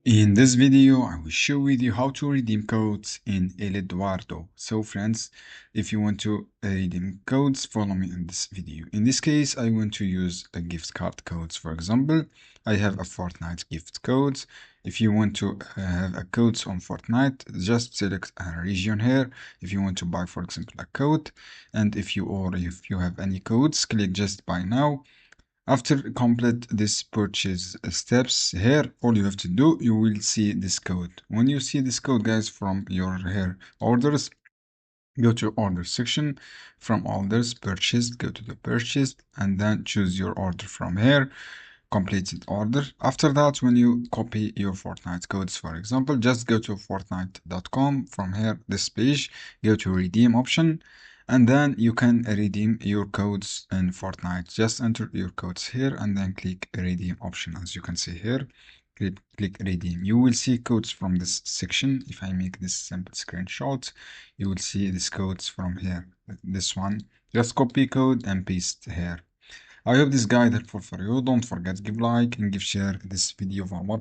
In this video, I will show with you how to redeem codes in El Eduardo. So friends, if you want to redeem codes, follow me in this video. In this case, I want to use a gift card codes. For example, I have a Fortnite gift codes. If you want to have a codes on Fortnite, just select a region here. If you want to buy, for example, a code, and if you have any codes, click just buy now. After complete this purchase steps here, all you have to do, you will see this code. When you see this code, guys, from your here orders, go to order section. From orders purchased, go to the purchased, and then choose your order from here. Completed order. After that, when you copy your Fortnite codes, for example, just go to fortnite.com. From here, this page, go to redeem option, and then you can redeem your codes in Fortnite. Just enter your codes here and then click redeem option. As you can see here, click redeem. You will see codes from this section. If I make this simple screenshot, you will see these codes from here. This one, just copy code and paste here. I hope this guide helpful for you. Don't forget to give like and give share this video for more